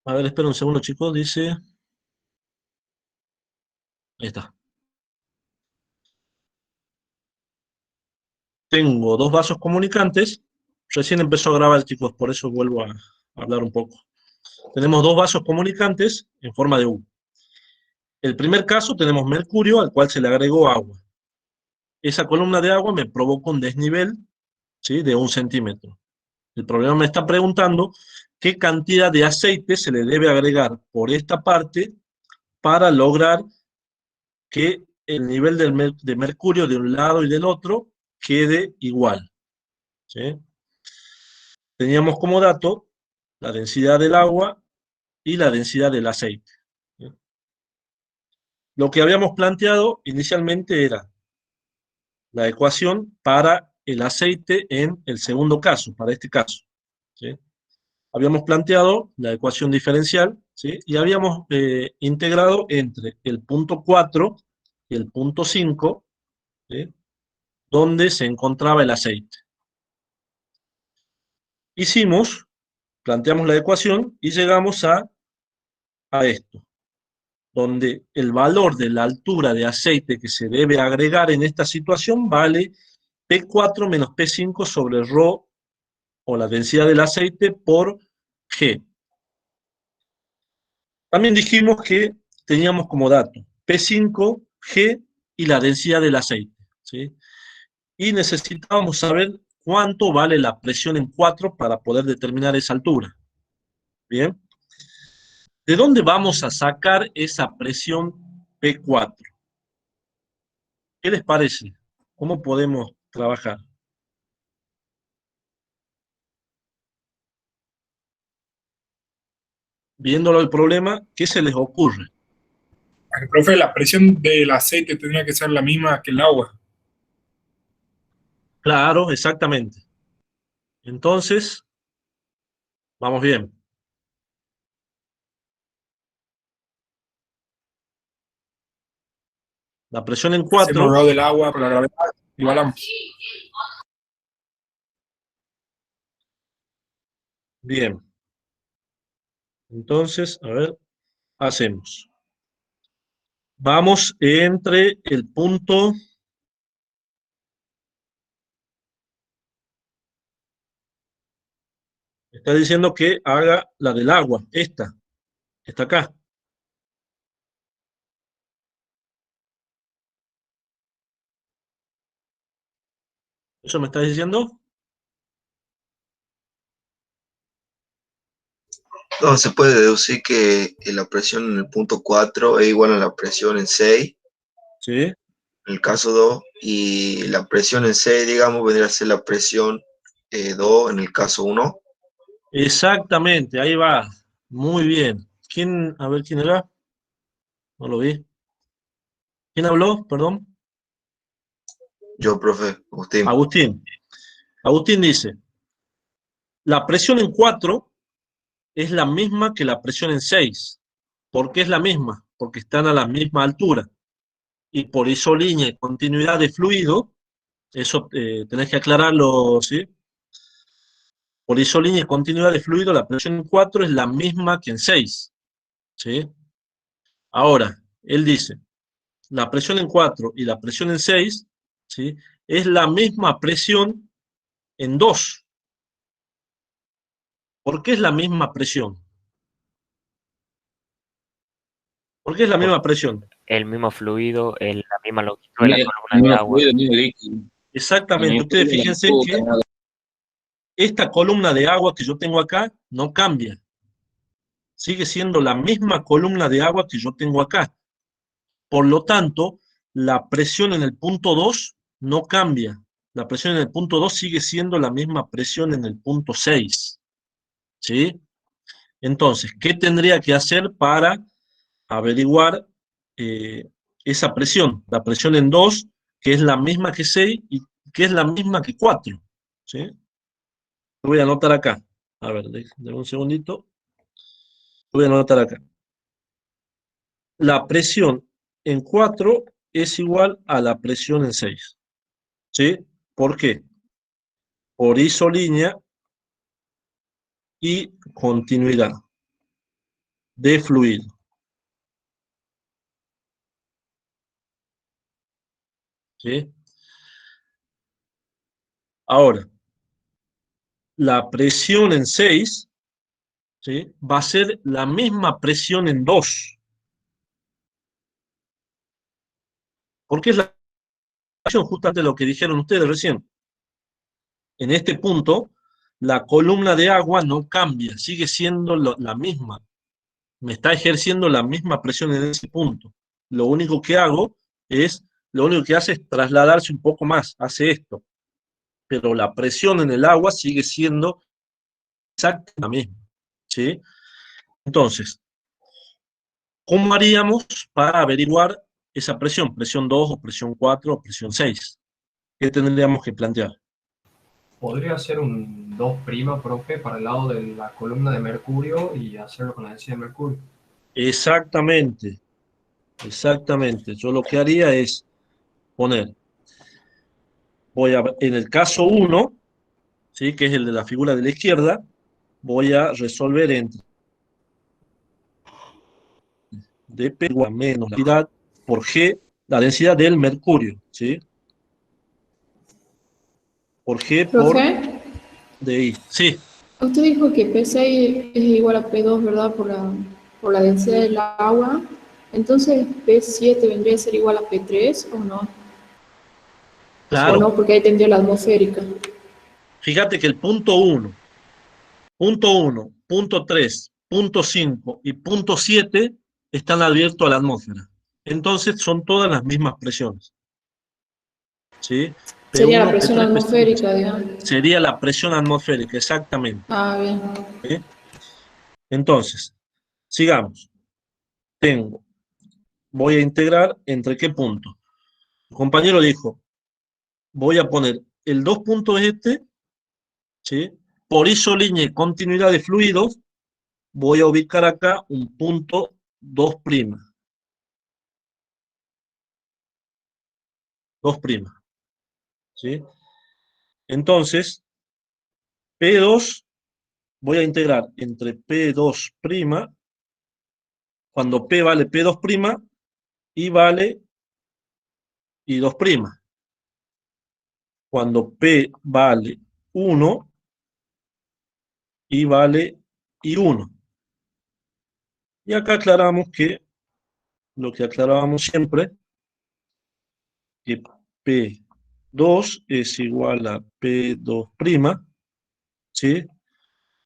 A ver, espera un segundo, chicos. Dice. Ahí está. Tengo dos vasos comunicantes. Recién empezó a grabar, chicos, por eso vuelvo a hablar un poco. Tenemos dos vasos comunicantes en forma de U. El primer caso tenemos mercurio al cual se le agregó agua. Esa columna de agua me provoca un desnivel, ¿sí?, de 1 centímetro. El problema me está preguntando qué cantidad de aceite se le debe agregar por esta parte para lograr que el nivel de mercurio de un lado y del otro quede igual, ¿sí? Teníamos como dato la densidad del agua y la densidad del aceite, ¿sí? Lo que habíamos planteado inicialmente era la ecuación para el aceite en el segundo caso, para este caso, ¿sí? Habíamos planteado la ecuación diferencial, ¿sí?, y habíamos integrado entre el punto 4 y el punto 5, ¿sí?, donde se encontraba el aceite. Planteamos la ecuación y llegamos a esto, donde el valor de la altura de aceite que se debe agregar en esta situación vale P4 menos P5 sobre ρ, o la densidad del aceite, por G. También dijimos que teníamos como dato P5, G y la densidad del aceite, ¿sí? Y necesitábamos saber cuánto vale la presión en 4 para poder determinar esa altura. Bien. ¿De dónde vamos a sacar esa presión P4? ¿Qué les parece? ¿Cómo podemos trabajar? Viéndolo el problema, ¿qué se les ocurre? Profe, la presión del aceite tendría que ser la misma que el agua. Claro, exactamente. Entonces, vamos bien. La presión en Hacemos 4, rho del agua por la gravedad, igualamos. bien. Entonces, a ver, hacemos. Vamos entre el punto, está diciendo que haga la del agua, esta, está acá. ¿Eso me está diciendo? No, se puede deducir que la presión en el punto 4 es igual a la presión en 6, Sí. en el caso 2, y la presión en 6, digamos, vendría a ser la presión 2 en el caso 1. Exactamente, ahí va. Muy bien. ¿Quién, a ver quién era? No lo vi. ¿Quién habló? Perdón. Yo, profe, Agustín. Agustín. Agustín dice, la presión en 4 es la misma que la presión en 6. ¿Por qué es la misma? Porque están a la misma altura. Y por isolínea y continuidad de fluido, eso tenés que aclararlo, ¿sí? Por isolínea y continuidad de fluido, la presión en 4 es la misma que en 6, ¿sí? Ahora, él dice, la presión en 4 y la presión en 6, ¿sí?, es la misma presión en 2. ¿Por qué es la misma presión? ¿Por qué es la Por misma presión? el mismo fluido, la misma longitud de la El columna de mismo agua. fluido, el mismo líquido. En Exactamente, el ustedes fluido, la fíjense que misma. esta columna de agua que yo tengo acá no cambia. Sigue siendo la misma columna de agua que yo tengo acá. Por lo tanto, la presión en el punto 2 no cambia. La presión en el punto 2 sigue siendo la misma presión en el punto 6, ¿sí? Entonces, ¿qué tendría que hacer para averiguar eh, esa presión? La presión en 2, que es la misma que 6 y que es la misma que 4, ¿sí? Lo voy a anotar acá. A ver, déjame un segundito. Lo voy a anotar acá. La presión en 4 es igual a la presión en 6, ¿sí? ¿Por qué? Por isolínea y continuidad. de fluido. ¿Sí? Ahora, la presión en 6, ¿sí?, va a ser la misma presión en 2. Porque es la presión justamente lo que dijeron ustedes recién. En este punto, la columna de agua no cambia, sigue siendo la misma. Me está ejerciendo la misma presión en ese punto. Lo único que hace es trasladarse un poco más, hace esto. Pero la presión en el agua sigue siendo exactamente la misma, ¿sí? Entonces, ¿cómo haríamos para averiguar esa presión? Presión 2 o presión 4 o presión 6. ¿Qué tendríamos que plantear? Podría ser un 2', profe, para el lado de la columna de mercurio y hacerlo con la densidad de mercurio. Exactamente, exactamente. Yo lo que haría es poner, en el caso 1, ¿sí?, que es el de la figura de la izquierda, voy a resolver entre dP igual a menos la densidad por G, la densidad del mercurio, ¿sí? Por G por Profe, DI. Sí, usted dijo que P6 es igual a P2, ¿verdad? Por la densidad del agua. Entonces, P7 vendría a ser igual a P3, ¿o no? ¿O claro. no? Porque ahí tendría la atmosférica. Fíjate que el punto 1, punto 3, punto 5 y punto 7 están abiertos a la atmósfera. Entonces son todas las mismas presiones, ¿sí? Sería la P1, presión P3, P5, atmosférica, digamos. sería la presión atmosférica, exactamente. Ah, bien. ¿Sí? Entonces, sigamos. Voy a integrar entre qué punto. El compañero dijo, voy a poner el 2 puntos ¿sí? Por isolínea y continuidad de fluidos, voy a ubicar acá un punto 2'. 2'. ¿Sí? Entonces, P2, voy a integrar entre P2', cuando P vale P2', y vale I2'. Cuando P vale 1, y vale I1. Y acá aclaramos que, lo que aclarábamos siempre, que P2 es igual a P2', ¿sí?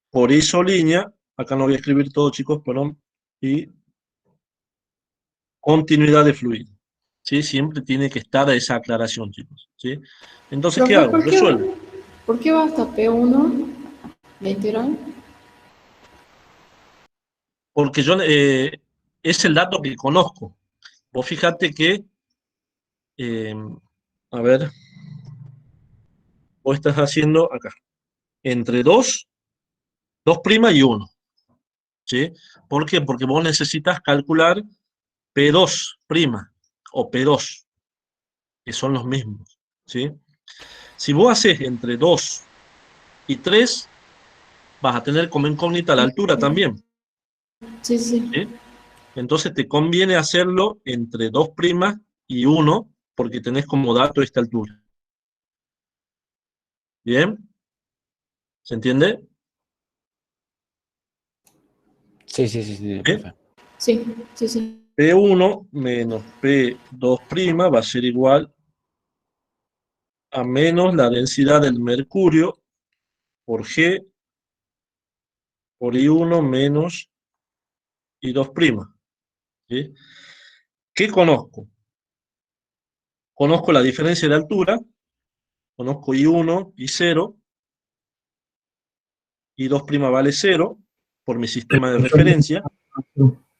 Por isolínea, acá no voy a escribir todo, chicos, perdón, y continuidad de fluido, ¿sí? Siempre tiene que estar esa aclaración, chicos, ¿sí? Entonces, ¿qué Profe, hago? Resuelvo. ¿por qué va hasta P1 la integral? Porque es el dato que conozco. Vos fíjate que, eh, a ver, vos estás haciendo acá, entre 2 y 1, ¿sí? ¿Por qué? Porque vos necesitas calcular P2' o P2, que son los mismos, ¿sí? Si vos haces entre 2 y 3, vas a tener como incógnita la altura también, Sí, sí. ¿sí? Entonces te conviene hacerlo entre 2' y 1, porque tenés como dato esta altura. ¿Bien? ¿Se entiende? Sí, sí, sí, sí, ¿Bien? profe. Sí, sí, sí. P1 menos P2' va a ser igual a menos la densidad del mercurio por G por I1 menos I2'. ¿Sí? ¿Qué conozco? Conozco la diferencia de altura, conozco I1 y 0, I2' vale 0 por mi sistema de referencia,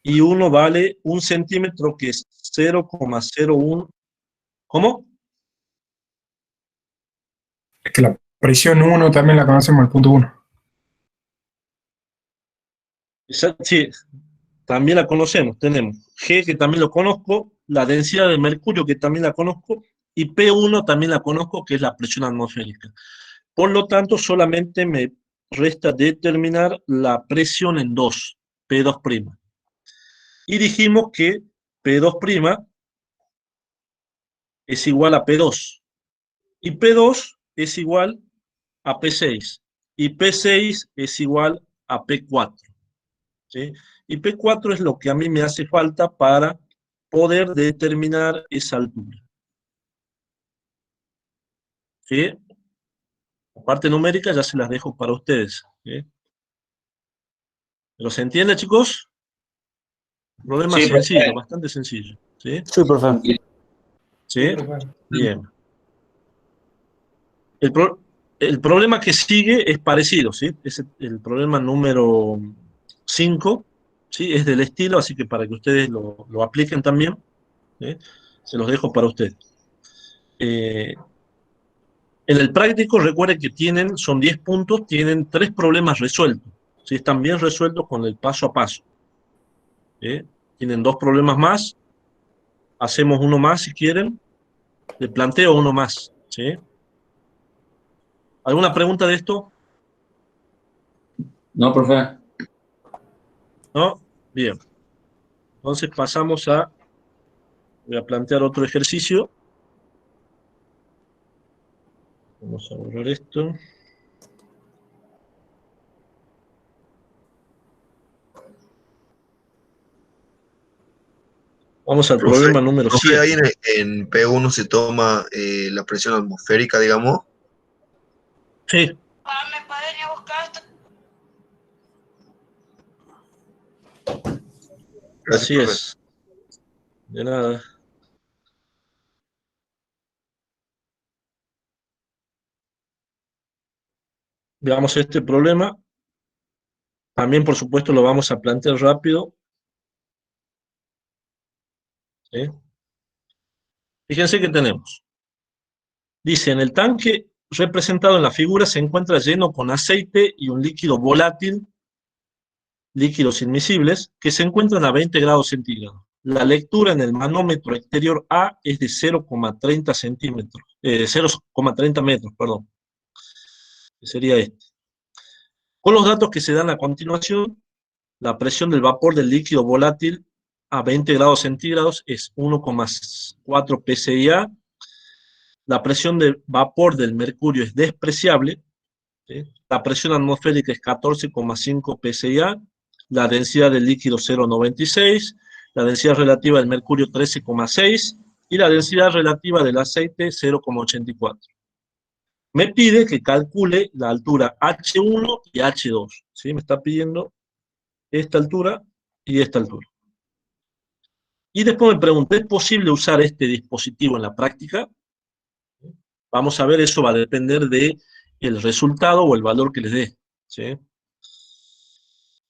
y 1 vale 1 centímetro, que es 0,01. ¿Cómo? Es que la presión 1 también la conocemos al punto 1. Sí, también la conocemos. Tenemos G, que también lo conozco, la densidad de mercurio, que también la conozco, y P1 también la conozco, que es la presión atmosférica. Por lo tanto, solamente me resta determinar la presión en 2, P2'. Y dijimos que P2' es igual a P2. Y P2 es igual a P6. Y P6 es igual a P4. ¿Sí? Y P4 es lo que a mí me hace falta para poder determinar esa altura. ¿Sí? La parte numérica ya se las dejo para ustedes. ¿Sí? ¿Pero se entiende, chicos? Problema Sí, sencillo, profe. bastante sencillo. ¿Sí? Sí, profe. ¿Sí? Bien. El problema que sigue es parecido, ¿sí? Es el problema número 5, ¿sí? Es del estilo, así que para que ustedes lo apliquen también, ¿sí? Se los dejo para ustedes. En el práctico, recuerden que son 10 puntos, tienen 3 problemas resueltos, ¿sí? Están bien resueltos con el paso a paso. ¿Sí? Tienen 2 problemas más, hacemos uno más si quieren, le planteo uno más, ¿sí? ¿Alguna pregunta de esto? No, profe. ¿No? Bien. Entonces voy a plantear otro ejercicio. Vamos a borrar esto. Vamos al Profe, problema número profe, 7. ahí en P1 se toma la presión atmosférica, digamos. Sí, ¿Me pueden ir a buscar esto? Gracias, así profe. es. De nada. Veamos este problema. También, por supuesto, lo vamos a plantear rápido. ¿Sí? Fíjense que tenemos. Dice, en el tanque representado en la figura se encuentra lleno con aceite y un líquido volátil, líquidos inmiscibles, que se encuentran a 20 grados centígrados. La lectura en el manómetro exterior A es de 0,30 centímetros, 0,30 metros, perdón, que sería este. Con los datos que se dan a continuación, la presión del vapor del líquido volátil a 20 grados centígrados es 1,4 psi. La presión de vapor del mercurio es despreciable. ¿Sí? La presión atmosférica es 14,5 psi. La densidad del líquido 0,96. La densidad relativa del mercurio 13,6. Y la densidad relativa del aceite 0,84. Me pide que calcule la altura H1 y H2. ¿Sí? Me está pidiendo esta altura y esta altura. Y después me pregunté, ¿es posible usar este dispositivo en la práctica? Vamos a ver, eso va a depender del resultado o el valor que les dé. ¿Sí?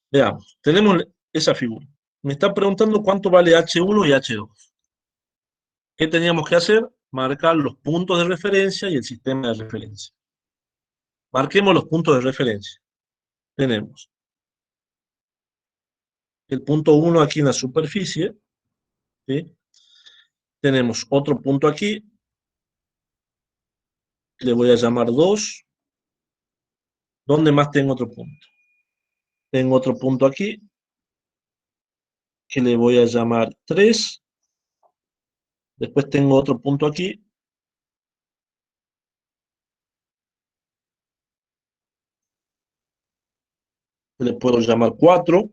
Veamos, tenemos esa figura. Me está preguntando cuánto vale H1 y H2. ¿Qué teníamos que hacer? Marcar los puntos de referencia y el sistema de referencia. Marquemos los puntos de referencia. Tenemos el punto 1 aquí en la superficie. ¿Sí? Tenemos otro punto aquí. Le voy a llamar 2. ¿Dónde más tengo otro punto? Tengo otro punto aquí, que le voy a llamar 3. Después tengo otro punto aquí, que le puedo llamar 4.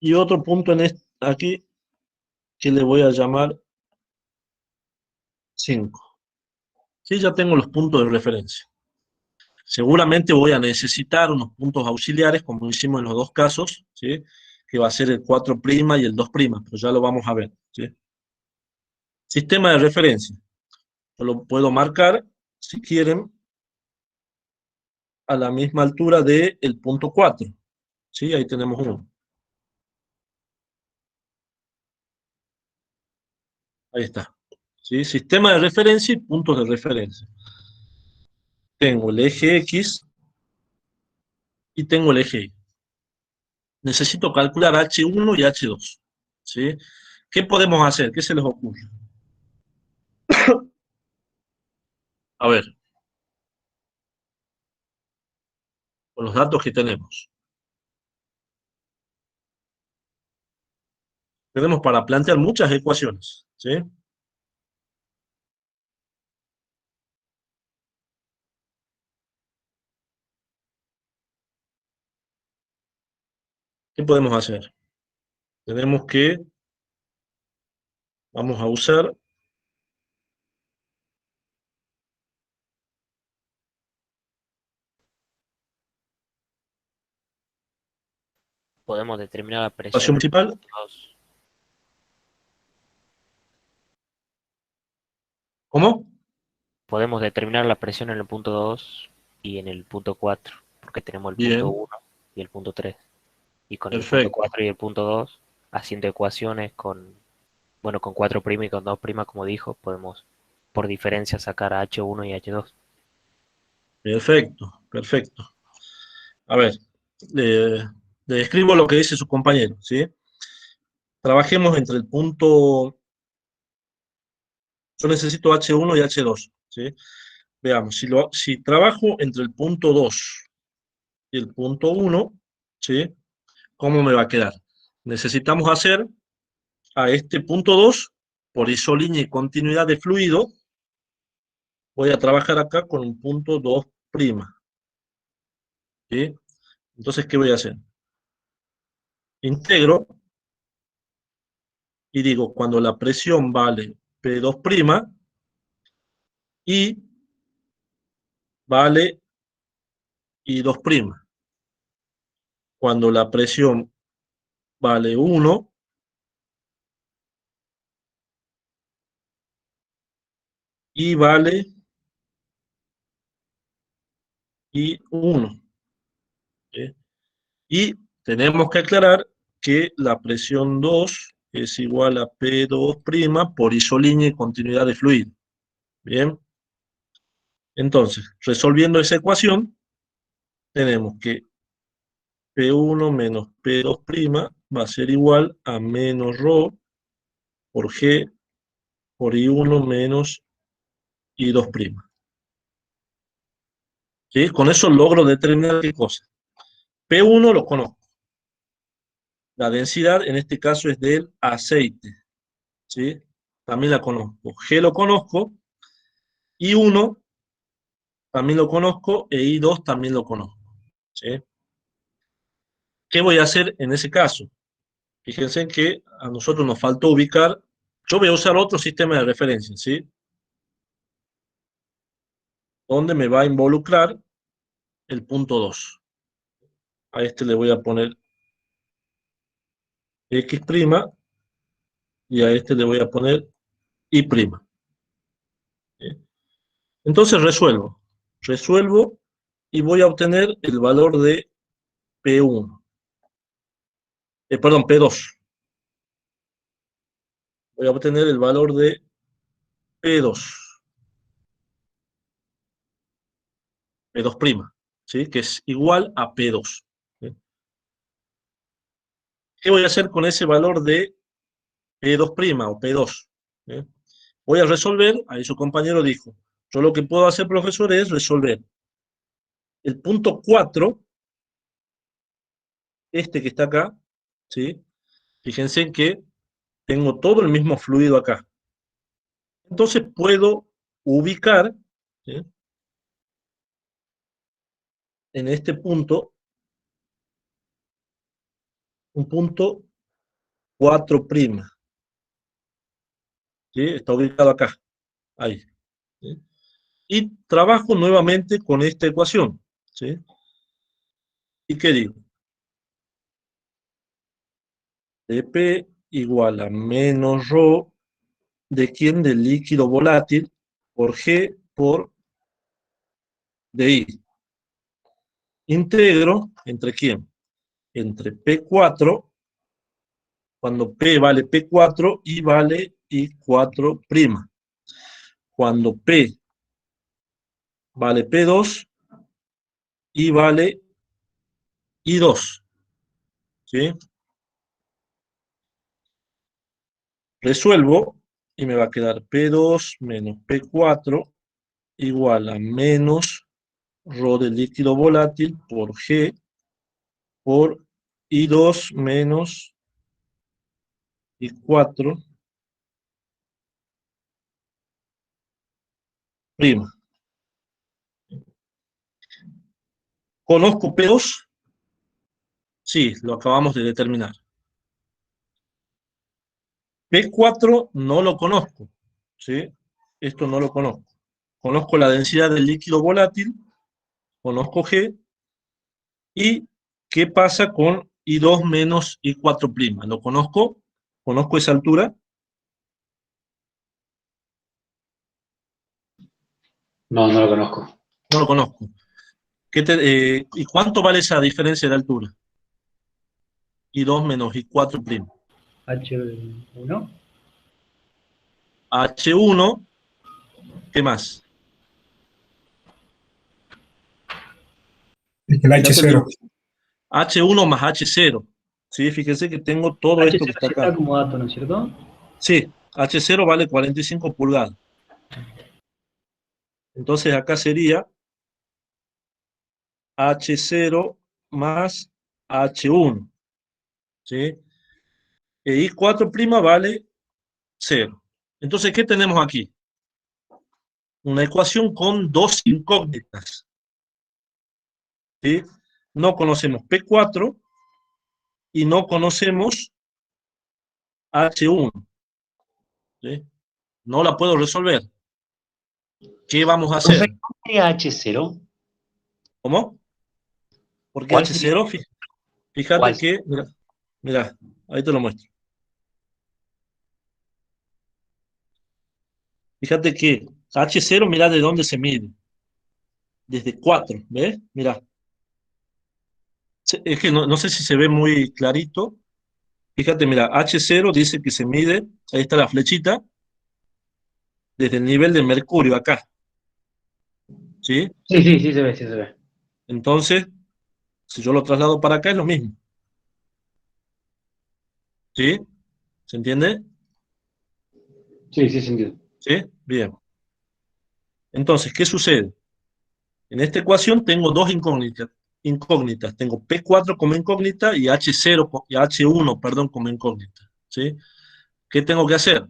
Y otro punto aquí, que le voy a llamar 5. Sí, ya tengo los puntos de referencia. Seguramente voy a necesitar unos puntos auxiliares, como hicimos en los dos casos, ¿sí? Que va a ser el 4' y el 2', pero ya lo vamos a ver. ¿Sí? Sistema de referencia. Yo lo puedo marcar, si quieren, a la misma altura del punto 4. ¿Sí? Ahí tenemos uno. Ahí está. ¿Sí? Sistema de referencia y puntos de referencia. Tengo el eje X y tengo el eje Y. Necesito calcular H1 y H2. ¿Sí? ¿Qué podemos hacer? ¿Qué se les ocurre? A ver, con los datos que tenemos. tenemos para plantear muchas ecuaciones, ¿sí? ¿Qué podemos hacer? Tenemos que, vamos a usar Podemos determinar la la presión ecuación en el principal. punto 2. ¿Cómo? Podemos determinar la presión en el punto 2 y en el punto 4, porque tenemos el punto Bien, 1 y el punto 3. Y con el punto perfecto. 4 y el punto 2, haciendo ecuaciones con, bueno, con 4' y con 2', como dijo, podemos por diferencia sacar a H1 y H2. Perfecto, perfecto. A ver, le describo lo que dice su compañero, ¿sí? Trabajemos entre el punto, yo necesito H1 y H2, ¿sí? Veamos, si trabajo entre el punto 2 y el punto 1, ¿sí? ¿Cómo me va a quedar? Necesitamos hacer a este punto 2, por isolínea y continuidad de fluido, voy a trabajar acá con un punto 2', ¿sí? Entonces, ¿qué voy a hacer? Integro y digo, cuando la presión vale P2', y vale I2'. Cuando la presión vale 1 y vale I1. ¿Sí? Y tenemos que aclarar que la presión 2 es igual a P2' por isolínea y continuidad de fluido. Bien. Entonces, resolviendo esa ecuación, tenemos que P1 menos P2' va a ser igual a menos ρ por G por I1 menos I2'. ¿Sí? Con eso logro determinar qué cosa. P1 lo conozco. La densidad en este caso es del aceite. ¿Sí? También la conozco. G lo conozco. I1 también lo conozco. E I2 también lo conozco. ¿Sí? ¿Qué voy a hacer en ese caso? Fíjense que a nosotros nos faltó ubicar. Yo voy a usar otro sistema de referencia, ¿sí? Donde me va a involucrar el punto 2. A este le voy a poner X' y a este le voy a poner Y'. ¿Sí? Entonces resuelvo. Resuelvo y voy a obtener el valor de P1. Perdón, P2. Voy a obtener el valor de P2. P2', ¿sí? Que es igual a P2. ¿Sí? ¿Qué voy a hacer con ese valor de P2' o P2? ¿Sí? Voy a resolver, ahí su compañero dijo, yo lo que puedo hacer, profesor, es resolver el punto 4, este que está acá, ¿sí? Fíjense que tengo todo el mismo fluido acá. Entonces puedo ubicar, ¿sí?, en este punto, un punto 4', ¿sí? Está ubicado acá, ahí, ¿sí? Y trabajo nuevamente con esta ecuación, ¿sí? ¿Y qué digo? dP igual a menos ρ de quién, del líquido volátil, por G por DI. Integro, ¿entre quién? Entre P4, cuando P vale P4, I vale I4'. Cuando P vale P2, I vale I2. ¿Sí? Resuelvo y me va a quedar P2 menos P4 igual a menos ρ del líquido volátil por G por I2 menos I4 prima. ¿Conozco P2? Sí, lo acabamos de determinar. P4 no lo conozco, ¿sí? Esto no lo conozco. Conozco la densidad del líquido volátil, conozco G, y ¿qué pasa con I2 menos I4'? ¿Lo conozco? ¿Conozco esa altura? No, no lo conozco. No lo conozco. ¿Y cuánto vale esa diferencia de altura? I2 menos I4'. H1. H1, ¿qué más? El Ya te digo, H0. H1 más H0. Sí, fíjense que tengo todo H0 esto que está sí está acá. como dato, ¿no es cierto? Sí, H0 vale 45 pulgadas. Entonces acá sería H0 más H1. ¿Sí? E I4' vale 0. Entonces, ¿qué tenemos aquí? Una ecuación con dos incógnitas. ¿Sí? No conocemos P4 y no conocemos H1. ¿Sí? No la puedo resolver. ¿Qué vamos a hacer? Profe, ¿cuál sería H0? ¿Cómo? Porque ¿Cuál sería? H0, fíjate ¿Cuál? que, mira, mira, ahí te lo muestro. Fíjate que H0, mira de dónde se mide. Desde 4, ¿ves? Mira. Es que no sé si se ve muy clarito. Fíjate, mira, H0 dice que se mide, ahí está la flechita, desde el nivel de mercurio acá. ¿Sí? Sí, sí, sí se ve, sí se ve. Entonces, si yo lo traslado para acá es lo mismo. ¿Sí? ¿Se entiende? Sí, sí, sentido. ¿Sí? Bien. Entonces, ¿qué sucede? En esta ecuación tengo dos incógnitas. Tengo P4 como incógnita y H0 y H1, perdón, como incógnita. ¿Sí? ¿Qué tengo que hacer?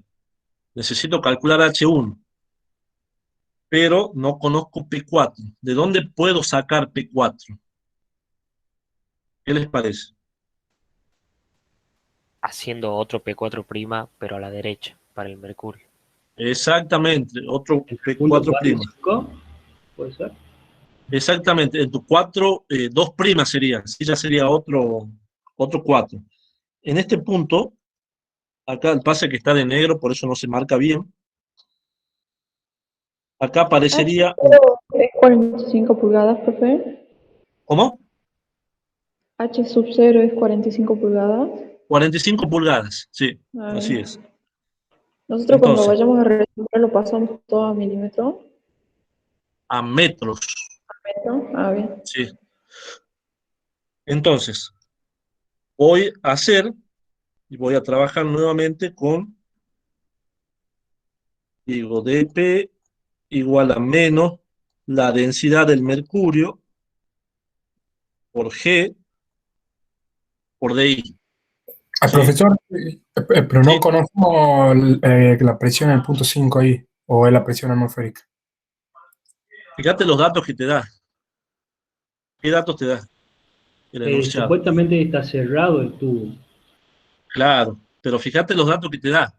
Necesito calcular H1, pero no conozco P4. ¿De dónde puedo sacar P4? ¿Qué les parece? Haciendo otro P4', pero a la derecha, para el mercurio. Exactamente, otro ¿En el punto P4'. 4 y 5? ¿Puede ser? Exactamente, en tu 4, 2' sería, sí, ya sería otro 4. En este punto, acá el pase que está de negro, por eso no se marca bien. Acá aparecería, H0 es 45 pulgadas, profe. ¿cómo? H sub 0 es 45 pulgadas. 45 pulgadas, sí, A así ver. es. Nosotros cuando Entonces, vayamos a resolver lo pasamos todo a milímetro. a metros, ¿No? Ah, bien. sí. Entonces, voy a hacer y voy a trabajar nuevamente con, digo, dp igual a menos la densidad del mercurio por G por DI. ¿Sí? Profesor, pero no ¿Sí? conozco la presión en el punto 5 ahí, o es la presión atmosférica. Fíjate los datos que te da. ¿Qué datos te da el enunciado? Supuestamente está cerrado el tubo. Claro, pero fíjate los datos que te da.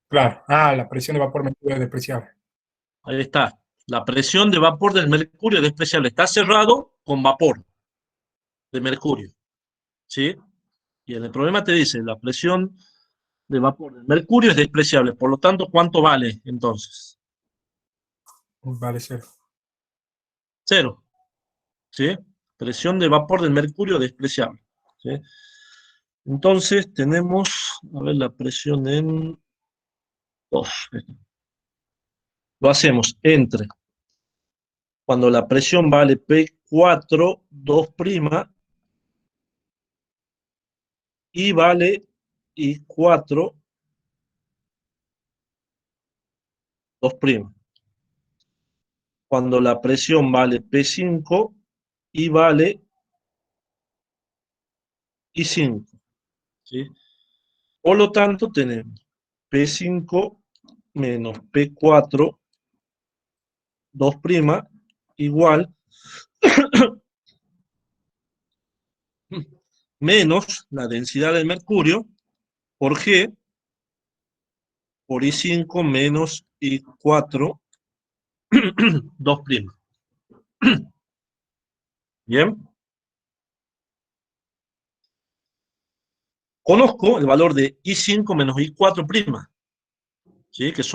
Claro, la presión de vapor mercurio es despreciable. Ahí está. La presión de vapor del mercurio es despreciable. Está cerrado con vapor de mercurio. ¿Sí? Y en el problema te dice, la presión de vapor del mercurio es despreciable. Por lo tanto, ¿cuánto vale entonces? Vale, 0. Cero. ¿Sí? Presión de vapor del mercurio despreciable. ¿Sí? Entonces tenemos, a ver, la presión en 2. Lo hacemos entre cuando la presión vale P4, 2', y vale I4, 2'. Cuando la presión vale P5 y vale I5. ¿Sí? Por lo tanto, tenemos P5 menos P4, 2' igual menos la densidad del mercurio por G por I5 menos I4, 2'. Bien. Conozco el valor de I5 menos I4', ¿sí? que es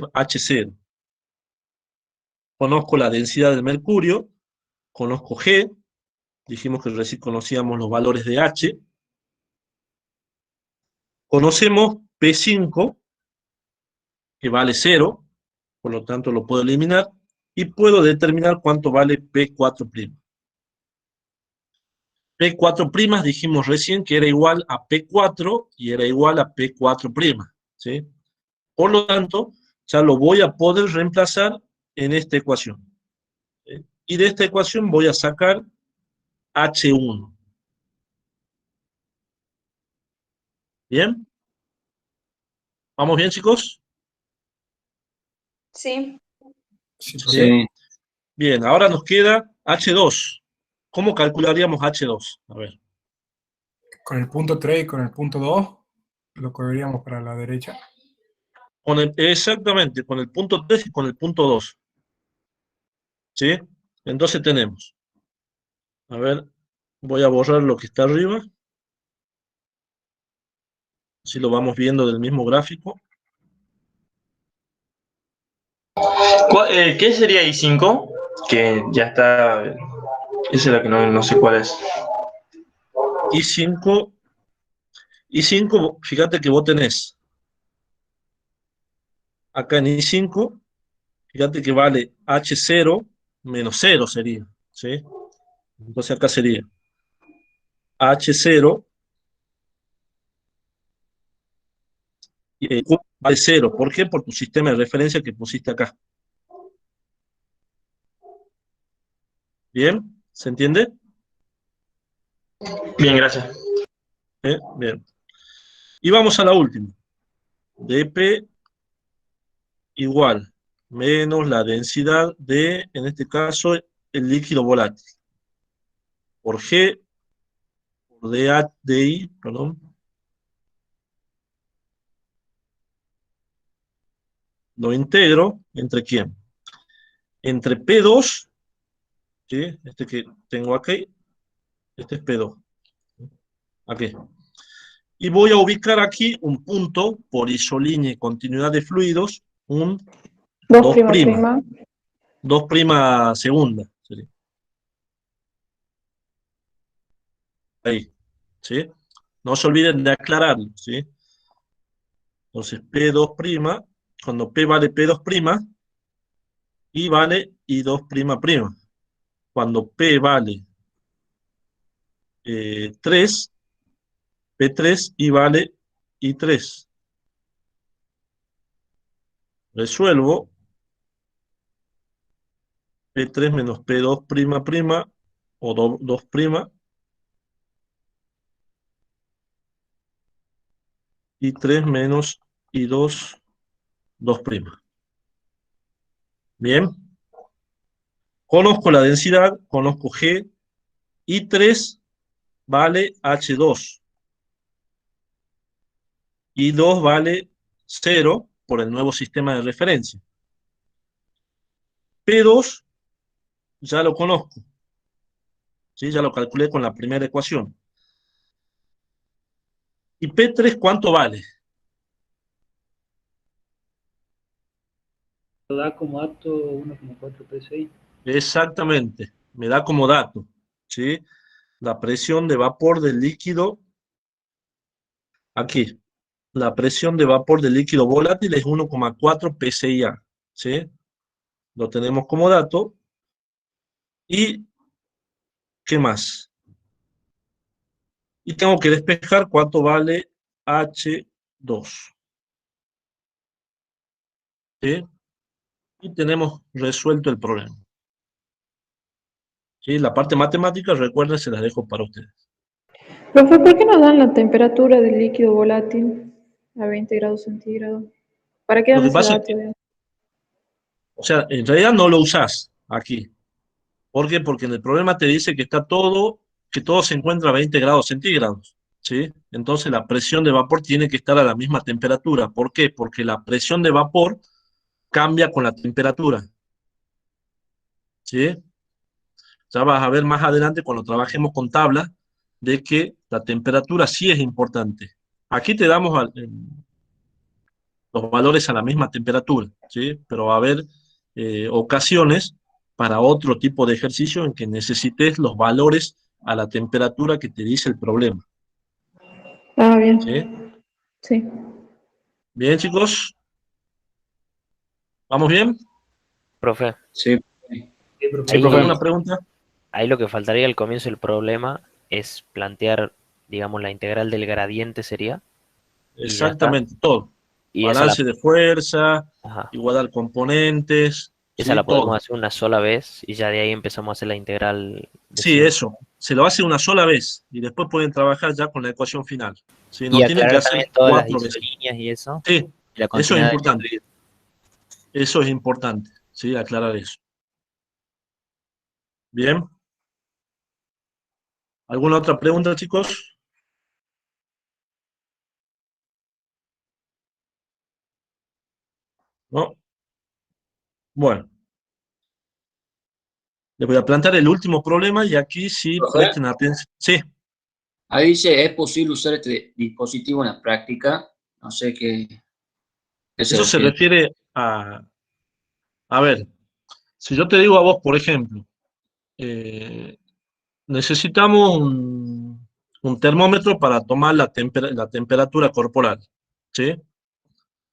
H0. Conozco la densidad del mercurio, conozco G, dijimos que recién conocíamos los valores de H. Conocemos P5, que vale 0, por lo tanto lo puedo eliminar, y puedo determinar cuánto vale P4'. P4' dijimos recién que era igual a P4 y era igual a P4', ¿sí? Por lo tanto, ya lo voy a poder reemplazar en esta ecuación, ¿sí? Y de esta ecuación voy a sacar H1. ¿Bien? ¿Vamos bien, chicos? Sí. Sí, Bien. Bien, ahora nos queda H2. ¿Cómo calcularíamos H2? A ver. con el punto 3 y con el punto 2 lo correríamos para la derecha. Exactamente, con el punto 3 y con el punto 2. ¿Sí? Entonces tenemos. A ver, voy a borrar lo que está arriba. Así lo vamos viendo del mismo gráfico. ¿Qué sería I5? Que ya está. Esa es la que no sé cuál es. I5, fíjate que vos tenés. Acá en I5, fíjate que vale H0 menos 0 sería. ¿Sí? Entonces acá sería H0 y Q vale 0. ¿Por qué? Por tu sistema de referencia que pusiste acá. ¿Bien? ¿Se entiende? Bien, gracias. Bien. Y vamos a la última. dP igual menos la densidad de, en este caso, el líquido volátil. Por G, por DI, perdón. Lo integro, ¿entre quién? Entre P2, ¿sí? Este que tengo aquí, este es P2. Aquí. Y voy a ubicar aquí un punto por isolínea y continuidad de fluidos, un 2'. 2' segunda. Sería. Ahí. ¿Sí? No se olviden de aclararlo, ¿sí? Entonces, P2', cuando P vale P2', I vale I2'. Cuando P vale 3, P3, I vale I3. Resuelvo P3 menos P2', o 2', I3 menos I2, 2'. Bien. Conozco la densidad, conozco G, I3 vale H2. I2 vale 0 por el nuevo sistema de referencia. P2 ya lo conozco. ¿Sí? Ya lo calculé con la primera ecuación. ¿Y P3 cuánto vale? Lo da como dato 1,4 P6. Exactamente, me da como dato, ¿sí? La presión de vapor del líquido, aquí, la presión de vapor del líquido volátil es 1,4 PSI-A, ¿sí? Lo tenemos como dato. ¿Y qué más? Y tengo que despejar cuánto vale H2. ¿Sí? Y tenemos resuelto el problema. ¿Sí? La parte matemática, recuerden, se las dejo para ustedes. Profe, ¿por qué nos dan la temperatura del líquido volátil a 20 grados centígrados? ¿Para qué Lo dan que ese pasa es dato? que, o sea, en realidad no lo usás aquí. ¿Por qué? Porque en el problema te dice que que todo se encuentra a 20 grados centígrados, ¿sí? Entonces la presión de vapor tiene que estar a la misma temperatura. ¿Por qué? Porque la presión de vapor cambia con la temperatura, ¿sí? Ya vas a ver más adelante cuando trabajemos con tablas de que la temperatura sí es importante. Aquí te damos los valores a la misma temperatura, ¿sí? Pero va a haber ocasiones para otro tipo de ejercicio en que necesites los valores a la temperatura que te dice el problema, Ah, ¿sí? bien. Sí. Bien, chicos, ¿vamos bien? Profe, Sí. Sí, profe. Sí, ahí, ¿Alguna profe. pregunta? ahí lo que faltaría al comienzo del problema es plantear, digamos, la integral del gradiente sería, y ya está. Exactamente, todo. Y Balance de fuerza, ajá, igualdad de componentes, esa ¿sí? la podemos Todo. hacer una sola vez y ya de ahí empezamos a hacer la integral de Sí, siempre. eso. Se lo hace una sola vez y después pueden trabajar ya con la ecuación final. ¿Sí? Y No tienen que aclarar hacer también todas las 4 veces. isolíneas y eso, Sí, y la eso es continuidad del importante. fluido. Eso es importante, ¿sí? Aclarar eso. Bien. ¿Alguna otra pregunta, chicos? ¿No? Bueno, les voy a plantear el último problema y aquí sí Profe, presten atención. Sí, ahí dice, ¿es posible usar este dispositivo en la práctica? No sé qué se eso se refiere. refiere a ver, si yo te digo a vos, por ejemplo, eh, necesitamos un termómetro para tomar la temperatura corporal, ¿sí?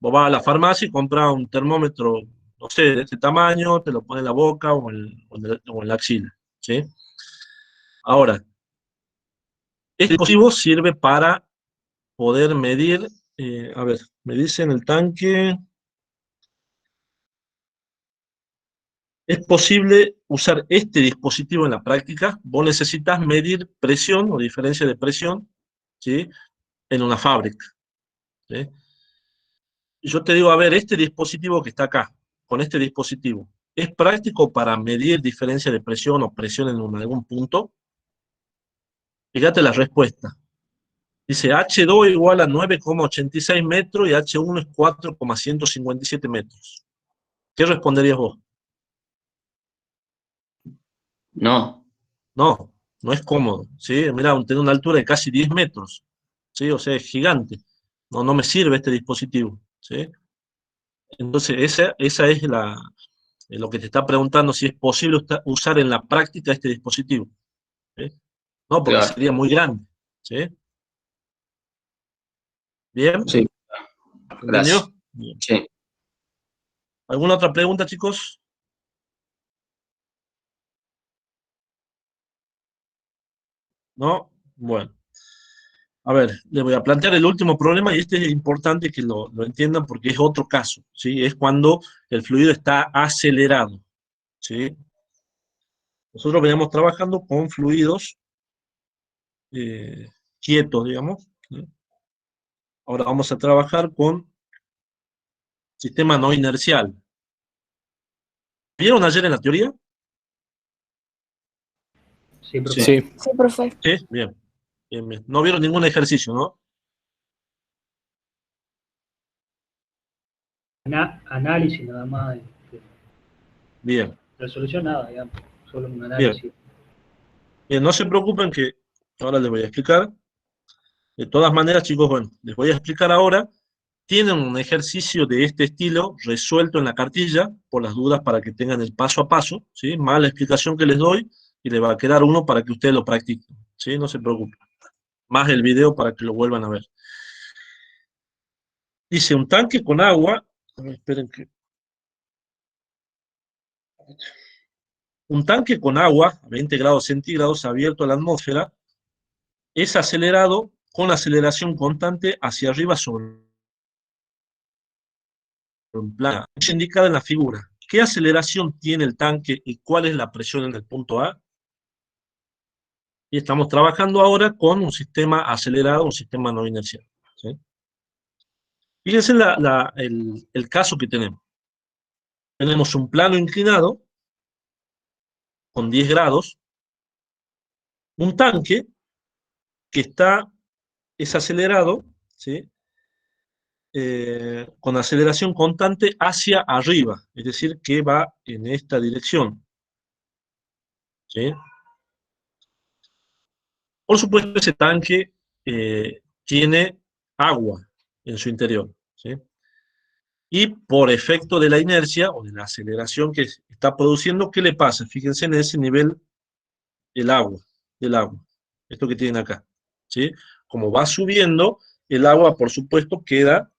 Vos vas a la farmacia y compras un termómetro, no sé, de este tamaño, te lo pones en la boca o en la axila, ¿sí? Ahora, este dispositivo sirve para poder medir, a ver, me dice en el tanque, es posible usar este dispositivo en la práctica. Vos necesitas medir presión o diferencia de presión, ¿sí? En una fábrica, ¿sí? Y yo te digo, a ver, este dispositivo que está acá, con este dispositivo, ¿es práctico para medir diferencia de presión o presión en algún punto? Fíjate la respuesta. Dice H2 igual a 9,86 metros y H1 es 4,157 metros. ¿Qué responderías vos? No, No, no es cómodo, ¿sí? Mira, tiene una altura de casi 10 metros, ¿sí? O sea, es gigante. No, no me sirve este dispositivo, ¿sí? Entonces, esa es lo que te está preguntando, si es posible usar en la práctica este dispositivo, ¿sí? No, porque claro. sería muy grande, ¿sí? ¿Bien? Sí, gracias. ¿Entendió? Bien. Sí. ¿Alguna otra pregunta, chicos? ¿No? Bueno. A ver, les voy a plantear el último problema y este es importante que lo entiendan porque es otro caso, ¿sí? Es cuando el fluido está acelerado, ¿sí? Nosotros veníamos trabajando con fluidos quietos, digamos, ¿sí? Ahora vamos a trabajar con sistema no inercial. ¿Vieron ayer en la teoría? Sí, profe. Sí. Sí, profe. Sí, bien, bien, bien. No vieron ningún ejercicio, ¿no? Análisis nada más. Bien, Resolución nada, digamos. Solo un bien. análisis. Bien, no se preocupen que ahora les voy a explicar. De todas maneras, chicos, bueno, les voy a explicar ahora. Tienen un ejercicio de este estilo resuelto en la cartilla, por las dudas para que tengan el paso a paso, ¿sí? Más la explicación que les doy, y les va a quedar uno para que ustedes lo practiquen, ¿sí? No se preocupen. Más el video para que lo vuelvan a ver. Dice, un tanque con agua, a ver, esperen que... Un tanque con agua, a 20 grados centígrados, abierto a la atmósfera, es acelerado con aceleración constante hacia arriba sobre un plano. Es indicada en la figura. ¿Qué aceleración tiene el tanque y cuál es la presión en el punto A? Y estamos trabajando ahora con un sistema acelerado, un sistema no inercial. ¿Sí? Fíjense el caso que tenemos. Tenemos un plano inclinado con 10 grados, un tanque que es acelerado, ¿sí? Con aceleración constante hacia arriba, es decir, que va en esta dirección. ¿Sí? Por supuesto, ese tanque tiene agua en su interior. ¿Sí? Y por efecto de la inercia o de la aceleración que está produciendo, ¿qué le pasa? Fíjense en ese nivel del agua, esto que tienen acá. ¿Sí? Como va subiendo, el agua, por supuesto, queda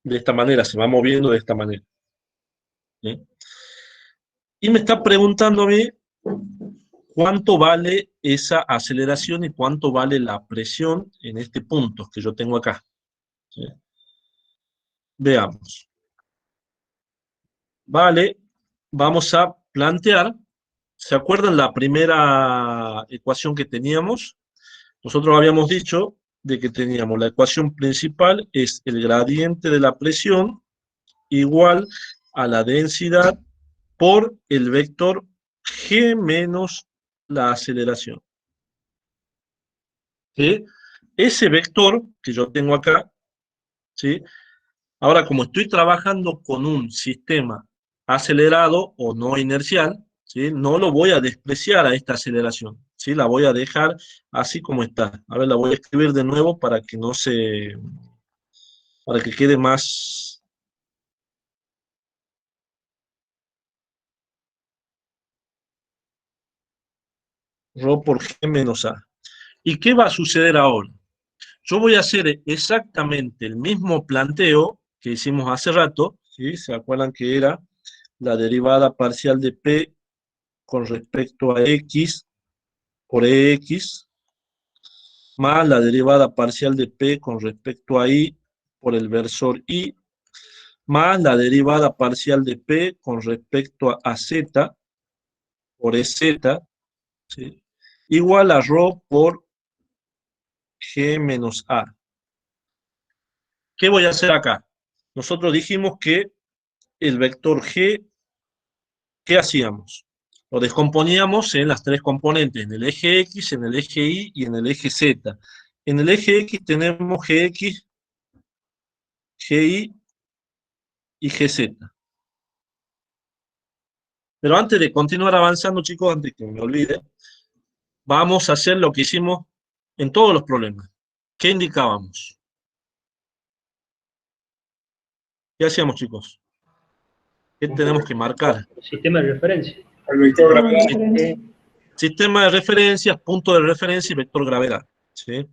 de esta manera, se va moviendo de esta manera. ¿Sí? Y me está preguntando a mí cuánto vale esa aceleración y cuánto vale la presión en este punto que yo tengo acá. ¿Sí? Veamos. Vale, vamos a plantear, ¿se acuerdan la primera ecuación que teníamos? Nosotros habíamos dicho de que teníamos la ecuación principal es el gradiente de la presión igual a la densidad por el vector g menos la aceleración. ¿Sí? Ese vector que yo tengo acá, ¿sí? Ahora, como estoy trabajando con un sistema acelerado o no inercial, ¿sí? No lo voy a despreciar a esta aceleración, ¿sí? La voy a dejar así como está. A ver, la voy a escribir de nuevo para que para que quede más. Rho por G menos A. ¿Y qué va a suceder ahora? Yo voy a hacer exactamente el mismo planteo que hicimos hace rato, ¿sí? ¿Se acuerdan que era la derivada parcial de P con respecto a X por EX, más la derivada parcial de P con respecto a Y por el versor Y, más la derivada parcial de P con respecto a Z por EZ, ¿sí? Igual a Rho por G menos A. ¿Qué voy a hacer acá? Nosotros dijimos que el vector G, ¿qué hacíamos? Lo descomponíamos en las tres componentes, en el eje X, en el eje Y y en el eje Z. En el eje X tenemos Gx, Gy y Gz. Pero antes de continuar avanzando, chicos, antes que me olvide, vamos a hacer lo que hicimos en todos los problemas. ¿Qué indicábamos? ¿Qué hacíamos, chicos? ¿Qué tenemos que marcar? Sistema de referencia. El vector gravedad. Sistema de referencias, punto de referencia y vector gravedad. ¿Sí?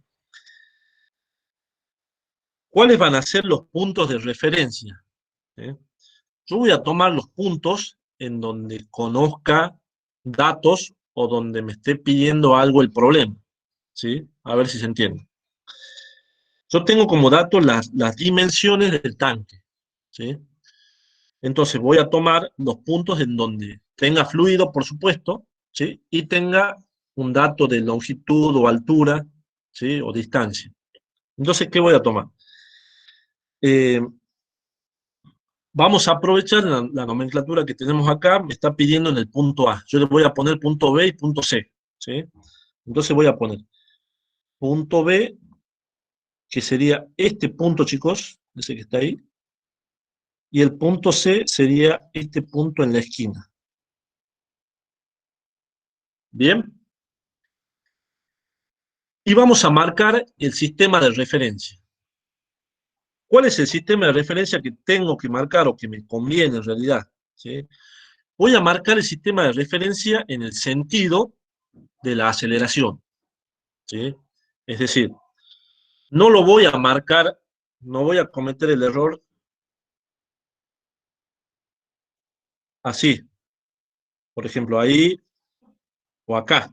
¿Cuáles van a ser los puntos de referencia? ¿Sí? Yo voy a tomar los puntos en donde conozca datos o donde me esté pidiendo algo el problema. ¿Sí? A ver si se entiende. Yo tengo como datos las dimensiones del tanque. ¿Sí? Entonces voy a tomar los puntos en donde tenga fluido, por supuesto, ¿sí? Y tenga un dato de longitud o altura, ¿sí? O distancia. Entonces, ¿qué voy a tomar? Vamos a aprovechar la nomenclatura que tenemos acá, me está pidiendo en el punto A. Yo le voy a poner punto B y punto C, ¿sí? Entonces voy a poner punto B, que sería este punto, chicos, ese que está ahí, y el punto C sería este punto en la esquina. ¿Bien? Y vamos a marcar el sistema de referencia. ¿Cuál es el sistema de referencia que tengo que marcar o que me conviene en realidad? ¿Sí? Voy a marcar el sistema de referencia en el sentido de la aceleración. ¿Sí? Es decir, no lo voy a marcar, no voy a cometer el error así. Por ejemplo, ahí o acá.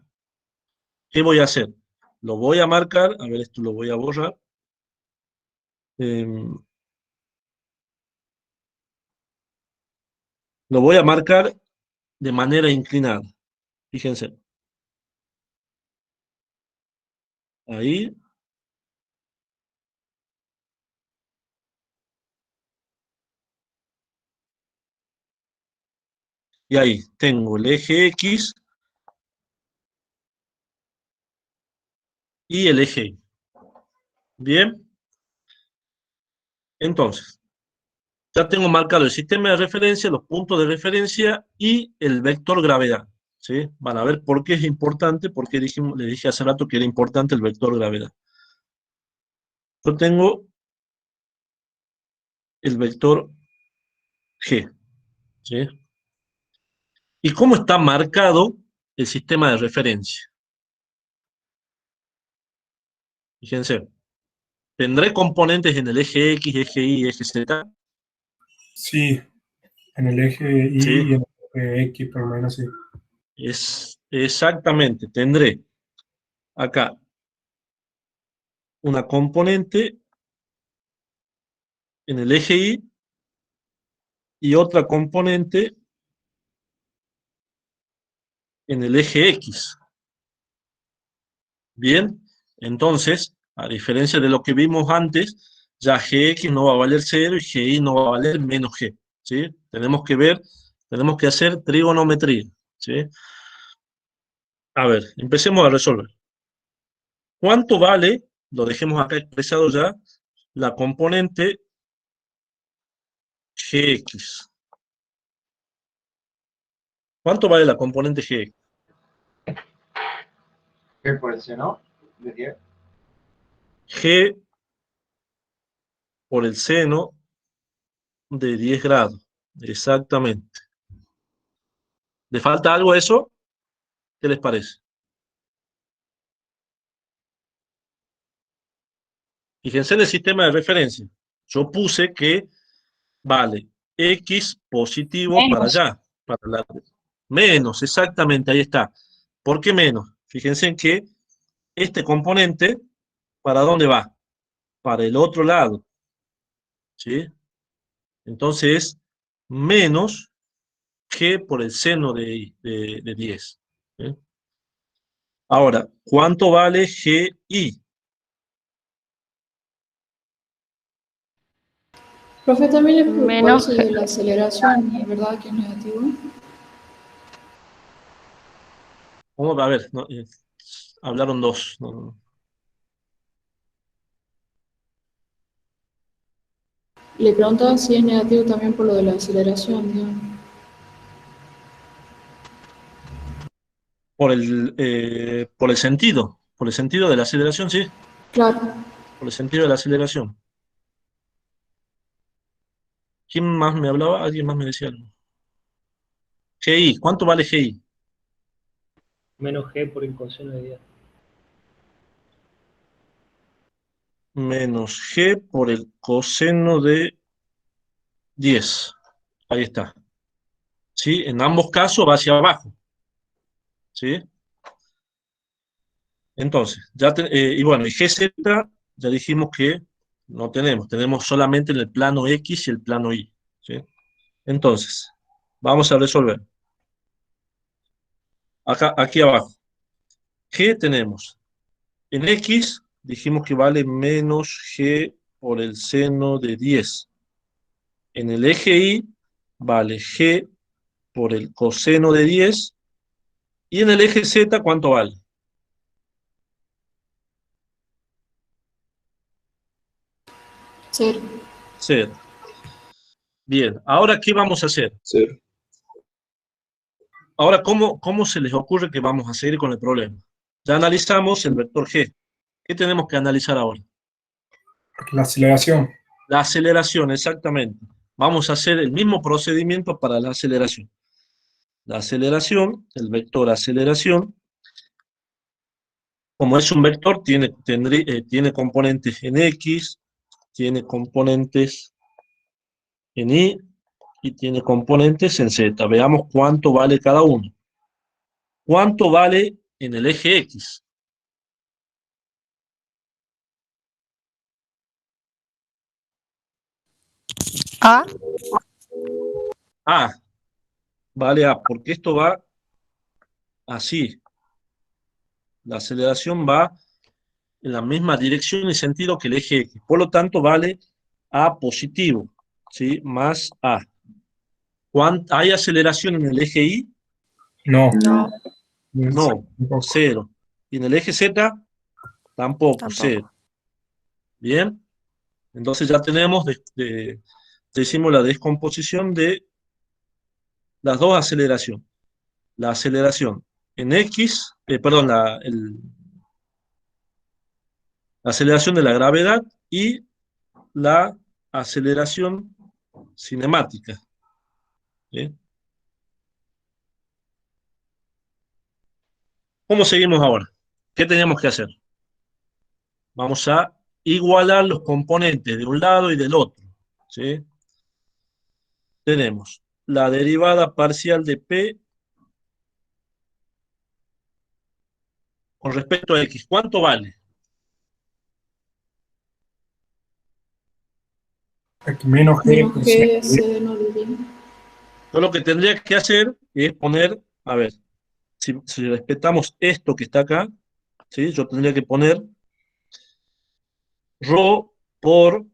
¿Qué voy a hacer? Lo voy a marcar, a ver, esto lo voy a borrar. Lo voy a marcar de manera inclinada. Fíjense. Ahí. Y ahí tengo el eje X y el eje Y. Bien. Entonces, ya tengo marcado el sistema de referencia, los puntos de referencia y el vector gravedad. ¿Sí? Van a ver por qué es importante, porque le dije hace rato que era importante el vector gravedad. Yo tengo el vector G. ¿Sí? ¿Y cómo está marcado el sistema de referencia? Fíjense, ¿tendré componentes en el eje X, eje Y, eje Z? Sí, en el eje Y Sí, y en el eje X, por lo menos, sí. es exactamente. Tendré acá una componente en el eje Y y otra componente en el eje X. Bien, entonces, a diferencia de lo que vimos antes, ya Gx no va a valer 0 y Gi no va a valer menos G. ¿Sí? Tenemos que hacer trigonometría. ¿Sí? A ver, empecemos a resolver. ¿Cuánto vale, lo dejemos acá expresado ya, la componente Gx? ¿Cuánto vale la componente Gx? ¿Qué por seno de 10? G por el seno de 10 grados. Exactamente. ¿Le falta algo a eso? ¿Qué les parece? Fíjense en el sistema de referencia. Yo puse que vale X positivo para allá. Menos, exactamente, ahí está. ¿Por qué menos? Fíjense en que este componente, ¿para dónde va? Para el otro lado. ¿Sí? Entonces, menos G por el seno de 10. ¿Sí? Ahora, ¿cuánto vale GI? Profe, también le Menos preocupa de la aceleración, ¿verdad? Que es negativo. Vamos a ver, no, hablaron dos. No. Le preguntaba si es negativo también por lo de la aceleración, digamos. Por el sentido de la aceleración, sí, Claro. por el sentido de la aceleración. ¿Quién más me hablaba? ¿Alguien más me decía algo? GI, ¿cuánto vale GI? Menos G por el coseno de 10. Menos G por el coseno de 10. Ahí está. ¿Sí? En ambos casos va hacia abajo. ¿Sí? Entonces, y bueno, y GZ, ya dijimos que no tenemos solamente en el plano X y el plano Y. ¿Sí? Entonces, vamos a resolver. Acá, aquí abajo. G tenemos. En X dijimos que vale menos G por el seno de 10. En el eje Y vale G por el coseno de 10. Y en el eje Z, ¿cuánto vale? Cero. 0. Bien, ahora, ¿qué vamos a hacer? 0. Ahora, ¿cómo se les ocurre que vamos a seguir con el problema? Ya analizamos el vector G. ¿Qué tenemos que analizar ahora? La aceleración. La aceleración, exactamente. Vamos a hacer el mismo procedimiento para la aceleración. La aceleración, el vector aceleración, como es un vector, tiene componentes en X, tiene componentes en Y y tiene componentes en Z. Veamos cuánto vale cada uno. ¿Cuánto vale en el eje X? A. A. Vale A, porque esto va así. La aceleración va en la misma dirección y sentido que el eje X. Por lo tanto, vale A positivo, ¿sí? Más A. ¿Hay aceleración en el eje Y? No. No. No, Tampoco. 0. ¿Y en el eje Z? Tampoco, 0. Bien. Entonces ya tenemos, decimos la descomposición de las dos aceleraciones. La aceleración en X, perdón, la aceleración de la gravedad y la aceleración cinemática. ¿Sí? ¿Cómo seguimos ahora? ¿Qué teníamos que hacer? Vamos a igualar los componentes de un lado y del otro. ¿Sí? Tenemos la derivada parcial de P con respecto a X. ¿Cuánto vale? Menos G. Menos G seno de 10. Yo lo que tendría que hacer es poner, a ver, si respetamos esto que está acá, ¿sí? Yo tendría que poner ρ por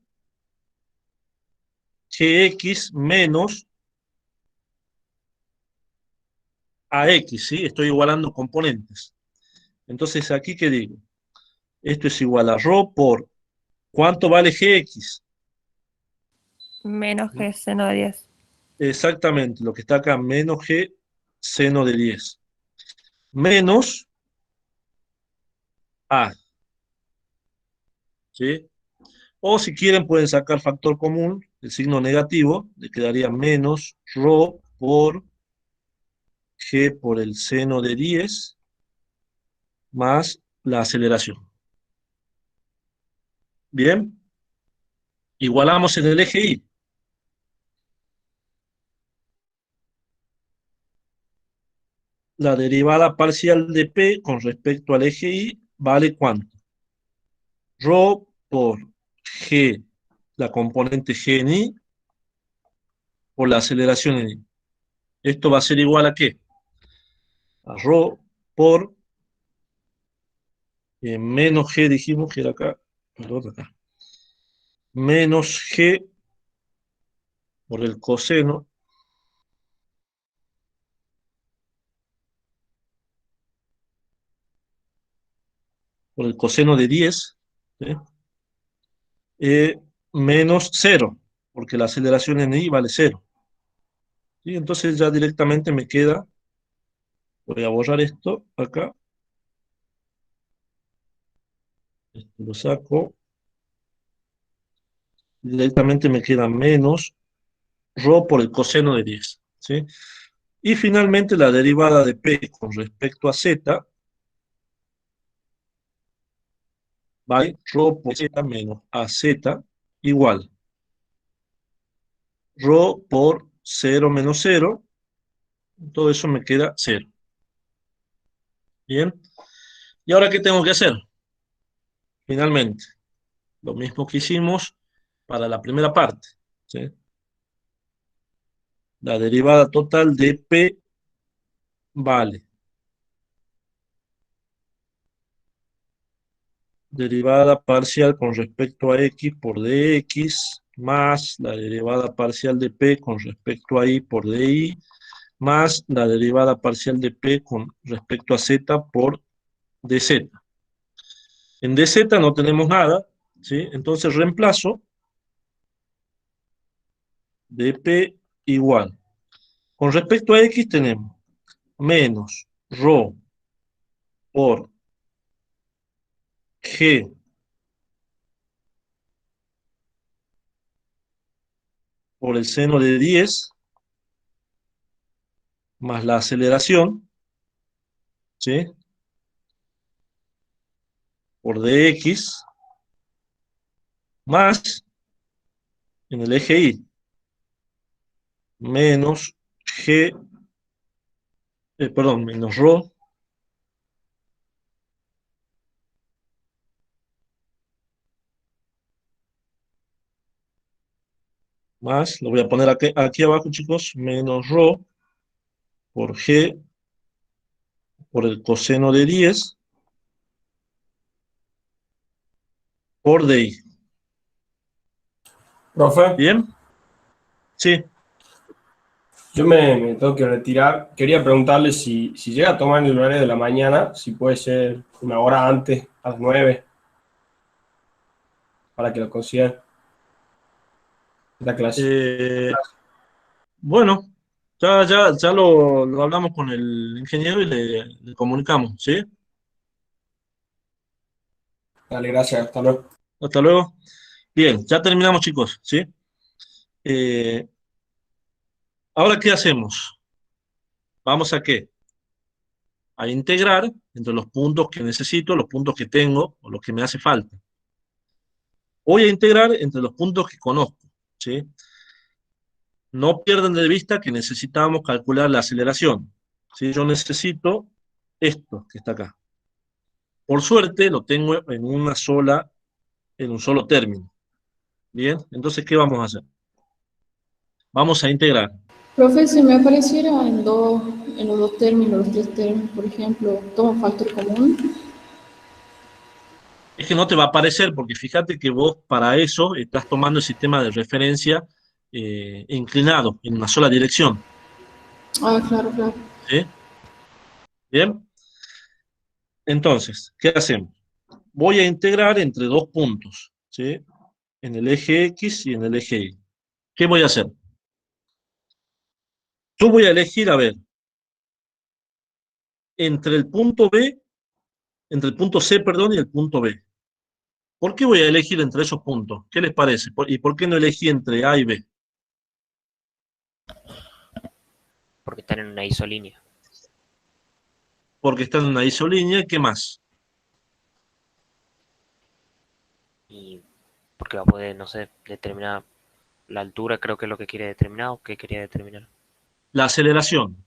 Gx menos AX, ¿sí? Estoy igualando componentes. Entonces, ¿aquí qué digo? Esto es igual a ρ por, ¿cuánto vale Gx? Menos G seno de 10. Exactamente, lo que está acá, menos G seno de 10. Menos A. ¿Sí? O si quieren pueden sacar factor común, el signo negativo, le quedaría menos ρ por G por el seno de 10 más la aceleración. Bien. Igualamos en el eje Y. La derivada parcial de P con respecto al eje Y vale ¿cuánto? Ρ por G, la componente G en Y, por la aceleración en Y. Esto va a ser igual a ¿qué? A ρ por menos G, dijimos que era acá, perdón, acá. Menos G por el coseno de 10, ¿sí? Menos 0, porque la aceleración en Y vale 0. ¿Sí? Entonces ya directamente me queda, voy a borrar esto acá, esto lo saco, directamente me queda menos ρ por el coseno de 10. ¿Sí? Y finalmente la derivada de P con respecto a Z, vale ρ por Z menos AZ igual ρ por 0 menos 0, todo eso me queda 0. Bien. ¿Y ahora qué tengo que hacer? Finalmente, lo mismo que hicimos para la primera parte. ¿Sí? La derivada total de P vale derivada parcial con respecto a X por dx más la derivada parcial de P con respecto a Y por dY más la derivada parcial de P con respecto a Z por dz. En dz no tenemos nada, ¿sí? Entonces reemplazo dp igual. Con respecto a X tenemos menos ρ por G por el seno de 10 más la aceleración, ¿sí? Por dx más en el eje Y menos G, perdón, menos ρ más, lo voy a poner aquí abajo, chicos, menos ρ por G por el coseno de 10 por DI. Profe, ¿Bien? Sí. yo me tengo que retirar. Quería preguntarle si llega a tomar el horario de la mañana, si puede ser una hora antes, a las 9, para que lo consigan. La clase. Bueno, ya lo hablamos con el ingeniero y le comunicamos, ¿sí? Dale, gracias. Hasta luego. Hasta luego. Bien, ya terminamos, chicos, ¿sí? Eh, Ahora, ¿qué hacemos? ¿Vamos a qué? A integrar entre los puntos que necesito, los puntos que tengo o los que me hace falta. Voy a integrar entre los puntos que conozco, ¿sí? No pierdan de vista que necesitamos calcular la aceleración, ¿sí? Yo necesito esto que está acá. Por suerte lo tengo en un solo término. Bien, entonces, ¿qué vamos a hacer? Vamos a integrar. Profe, si me apareciera en los dos términos, los tres términos, por ejemplo, toma factor común. Es que no te va a aparecer porque fíjate que vos para eso estás tomando el sistema de referencia inclinado en una sola dirección. Ah, claro, claro. ¿Sí? Bien. Entonces, ¿qué hacemos? Voy a integrar entre dos puntos, ¿sí? En el eje X y en el eje Y. ¿Qué voy a hacer? Yo voy a elegir, a ver, entre el punto B, entre el punto C, perdón, y el punto B. ¿Por qué voy a elegir entre esos puntos? ¿Qué les parece? ¿Y por qué no elegí entre A y B? Porque están en una isolínea. Porque están en una isolínea, ¿y qué más? Y porque va a poder, no sé, determinar la altura, creo que es lo que quiere determinar o qué quería determinar. La aceleración.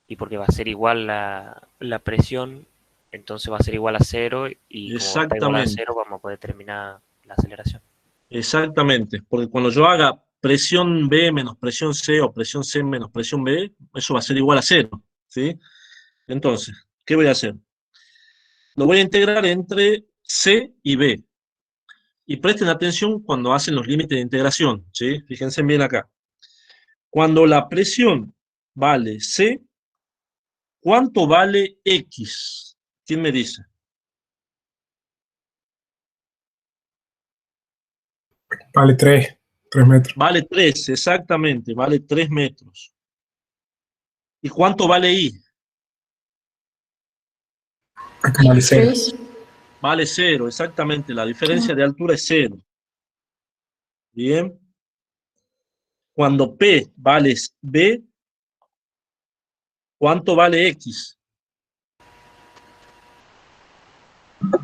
Y porque va a ser igual la presión, entonces va a ser igual a cero y como está igual a Exactamente. cero vamos a poder determinar la aceleración. Exactamente. Porque cuando yo haga presión B menos presión C o presión C menos presión B, eso va a ser igual a cero, ¿sí? Entonces, ¿qué voy a hacer? Lo voy a integrar entre C y B. Y presten atención cuando hacen los límites de integración, ¿sí? Fíjense bien acá. Cuando la presión vale C, ¿cuánto vale X? ¿Quién me dice? Vale 3 metros. Vale 3, exactamente, vale 3 metros. ¿Y cuánto vale Y? Vale 0. Vale 0, exactamente, la diferencia de altura es 0. Bien. Cuando P vale B, ¿cuánto vale X?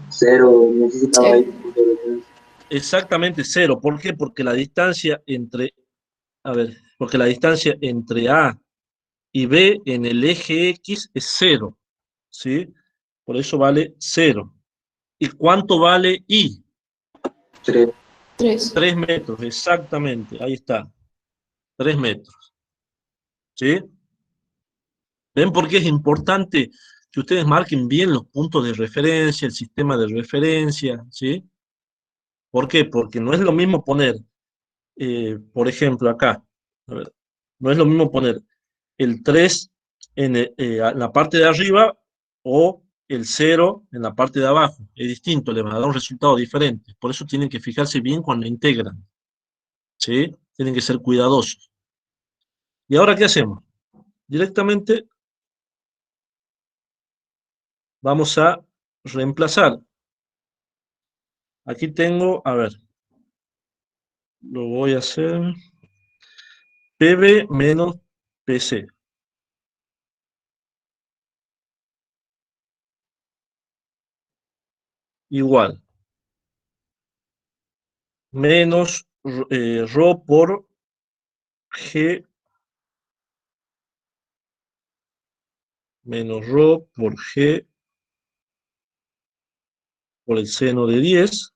0, necesitaba ir. Exactamente 0. ¿Por qué? Porque la distancia entre, porque la distancia entre A y B en el eje X es 0, ¿sí? Por eso vale 0. ¿Y cuánto vale Y? 3. 3 metros, exactamente, ahí está. 3 metros, ¿sí? ¿Ven por qué es importante que ustedes marquen bien los puntos de referencia, el sistema de referencia, ¿sí? ¿Por qué? Porque no es lo mismo poner, por ejemplo, acá, a ver, no es lo mismo poner el 3 en la parte de arriba o el 0 en la parte de abajo. Es distinto, le va a dar un resultado diferente. Por eso tienen que fijarse bien cuando integran, ¿sí? Tienen que ser cuidadosos. ¿Y ahora qué hacemos? Directamente vamos a reemplazar. Aquí tengo, a ver, lo voy a hacer PB menos PC. Igual. Menos ρ por G menos ρ por G por el seno de 10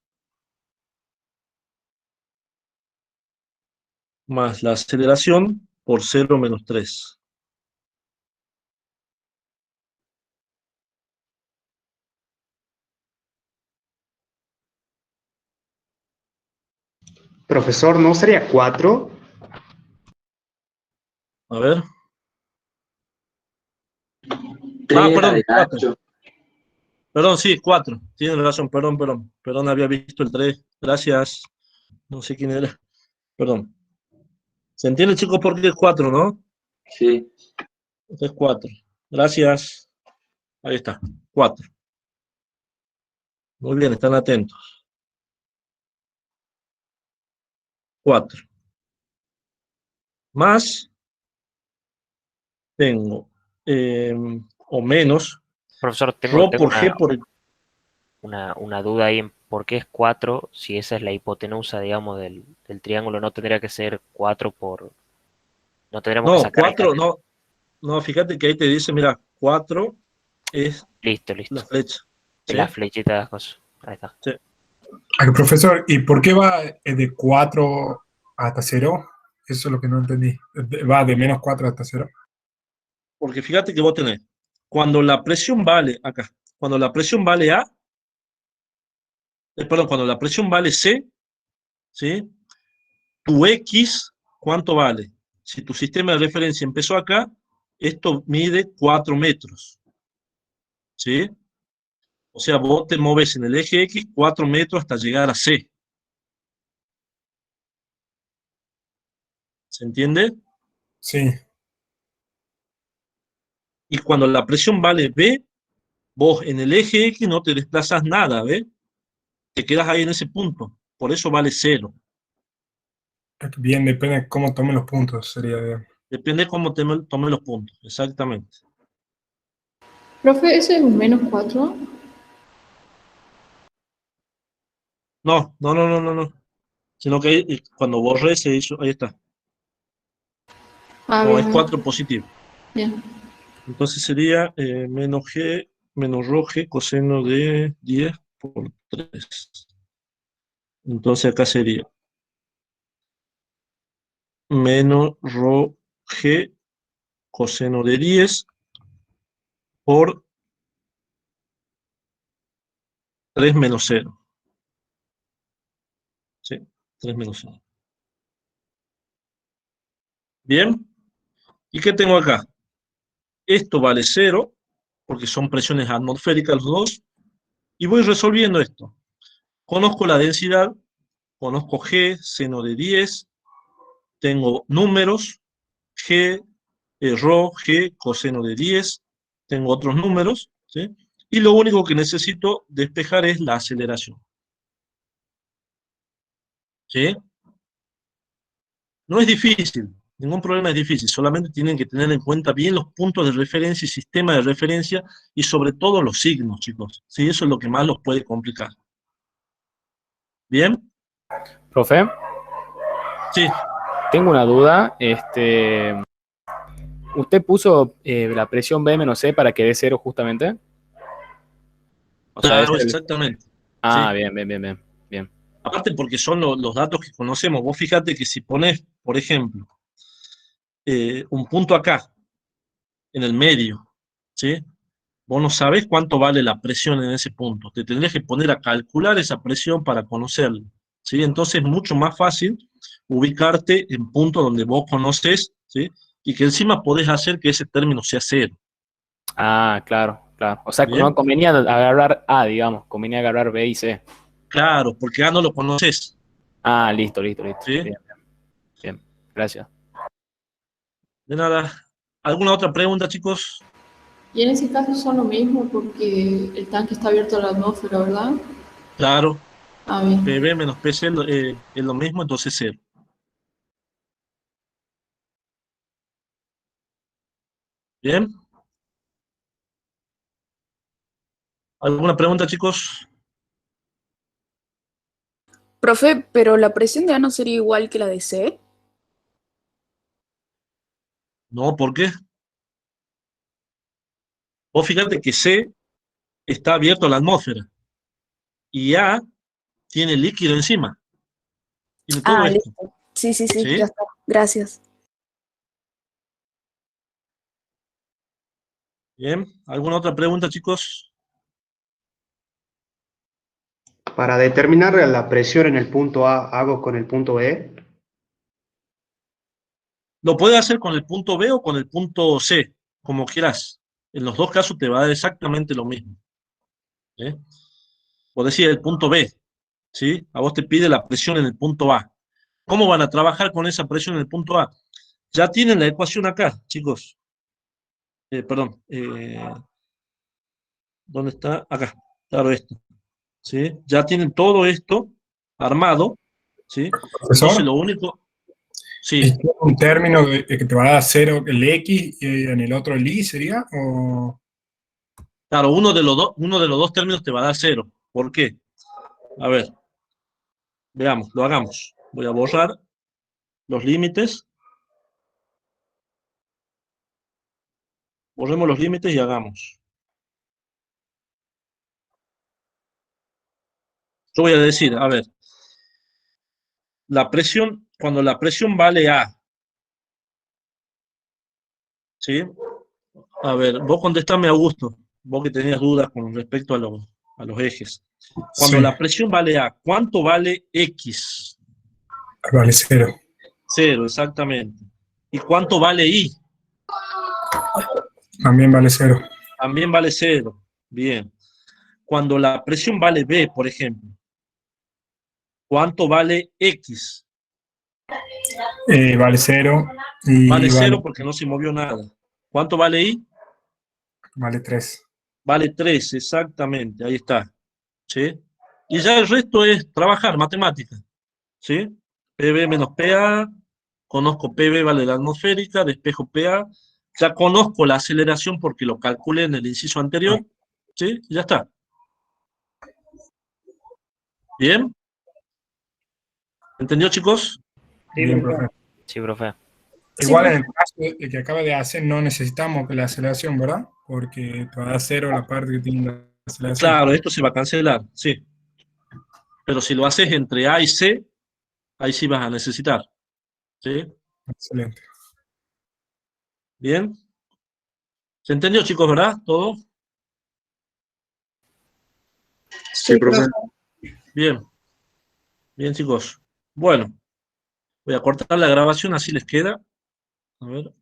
más la aceleración por 0 menos 3. Profesor, ¿no sería 4? A ver. Perdón, 4. Perdón, sí, 4. Tienen razón, perdón, había visto el 3. Gracias. No sé quién era. Perdón. ¿Se entiende, chicos, por qué es 4, no? Sí. Es 4. Gracias. Ahí está, 4. Muy bien, están atentos. 4. Más, tengo, o menos, Profesor, Rho tengo por G por... una duda ahí en por qué es 4, si esa es la hipotenusa, digamos, del triángulo, no tendría que ser 4 por... No tendríamos que No, sacar esta... 4, no, fíjate que ahí te dice, mira, 4 es Listo. la flecha. De ¿Sí? la flechita de las cosas. Ahí está. Sí. Profesor, ¿y por qué va de 4 hasta 0? Eso es lo que no entendí. Va de menos 4 hasta 0. Porque fíjate que vos tenés, cuando la presión vale, acá, cuando la presión vale A, perdón, cuando la presión vale C, ¿sí? Tu X, ¿cuánto vale? Si tu sistema de referencia empezó acá, esto mide 4 metros, ¿sí? O sea, vos te moves en el eje X 4 metros hasta llegar a C. ¿Se entiende? Sí. Y cuando la presión vale B, vos en el eje X no te desplazas nada, ¿ves? Te quedas ahí en ese punto. Por eso vale 0. Bien, depende de cómo tomen los puntos, sería bien. Depende de cómo tome los puntos, exactamente. Profe, ¿ese es un menos 4? No. Sino que ahí, cuando borré se hizo, ahí está. Ah, No, bien, es 4 positivo. bien. Entonces sería menos G, menos rho G coseno de 10 por 3. Entonces acá sería menos rho G coseno de 10 por 3 menos 0. Sí, 3 menos 0. Bien. ¿Y qué tengo acá? Esto vale 0, porque son presiones atmosféricas los dos, y voy resolviendo esto. Conozco la densidad, conozco G, seno de 10, tengo números, G, rho, G, coseno de 10, tengo otros números, ¿sí? Y lo único que necesito despejar es la aceleración. ¿Sí? No es difícil, ningún problema es difícil, solamente tienen que tener en cuenta bien los puntos de referencia y sistema de referencia y sobre todo los signos, chicos. ¿Sí? Eso es lo que más los puede complicar. ¿Bien? Profe, Sí. tengo una duda. ¿Usted puso la presión B menos C para que dé 0 justamente? O sea, Claro, exactamente. Ah, ¿Sí? bien. Aparte porque son los datos que conocemos. Vos fíjate que si pones, por ejemplo, un punto acá, en el medio, ¿sí? Vos no sabés cuánto vale la presión en ese punto. Te tendrías que poner a calcular esa presión para conocerla, ¿sí? Entonces es mucho más fácil ubicarte en puntos donde vos conoces, ¿sí? Y que encima podés hacer que ese término sea 0. Ah, claro. O sea, ¿Bien? no convenía agarrar A, digamos, convenía agarrar B y C. Claro, porque ya no lo conoces. Ah, listo. ¿Sí? Bien. Gracias. De nada. ¿Alguna otra pregunta, chicos? Y en ese caso son lo mismo porque el tanque está abierto a la atmósfera, ¿verdad? Claro. Ah, bien. PB menos PC es lo mismo, entonces 0. ¿Bien? ¿Alguna pregunta, chicos? Profe, pero la presión de A no sería igual que la de C. No, ¿por qué? Vos fíjate que C está abierto a la atmósfera y A tiene líquido encima. Tiene todo Ah, esto. listo. Sí, ¿Sí? ya está. Gracias. Bien. ¿Alguna otra pregunta, chicos? Para determinar la presión en el punto A, ¿hago con el punto B? Lo puedes hacer con el punto B o con el punto C, como quieras. En los dos casos te va a dar exactamente lo mismo. ¿Eh? Podés decir el punto B, ¿sí? A vos te pide la presión en el punto A. ¿Cómo van a trabajar con esa presión en el punto A? Ya tienen la ecuación acá, chicos. Perdón. ¿Dónde está? Acá. Claro, esto. ¿Sí? Ya tienen todo esto armado. ¿Sí? Entonces lo único... Sí. ¿Es un término que te va a dar 0 el X y en el otro el Y sería? ¿O? Claro, uno de los dos términos te va a dar 0. ¿Por qué? A ver. Veamos, lo hagamos. Voy a borrar los límites. Borremos los límites y hagamos. Yo voy a decir, a ver, la presión, cuando la presión vale A, ¿sí? A ver, vos contestame, Augusto, vos que tenías dudas con respecto a los ejes. Cuando Sí. la presión vale A, ¿cuánto vale X? Vale 0. 0, exactamente. ¿Y cuánto vale Y? También vale 0. También vale 0. Bien. Cuando la presión vale B, por ejemplo, ¿cuánto vale X? Vale 0. Y Vale 0 porque no se movió nada. ¿Cuánto vale Y? Vale 3. Vale 3, exactamente. Ahí está. ¿Sí? Y ya el resto es trabajar, matemática. ¿Sí? PB menos PA. Conozco PB, vale la atmosférica. Despejo PA. Ya conozco la aceleración porque lo calculé en el inciso anterior. ¿Sí? Ya está. ¿Bien? ¿Entendió, chicos? Bien, profe. Sí, profe. Igual en el caso que acaba de hacer no necesitamos la aceleración, ¿verdad? Porque te va a dar 0 la parte que tiene la aceleración. Claro, esto se va a cancelar, sí. Pero si lo haces entre A y C, ahí sí vas a necesitar. ¿Sí? Excelente. ¿Bien? ¿Se entendió, chicos, verdad? ¿Todo? Sí, profe. Bien. Bien, chicos. Bueno, voy a cortar la grabación, así les queda. A ver.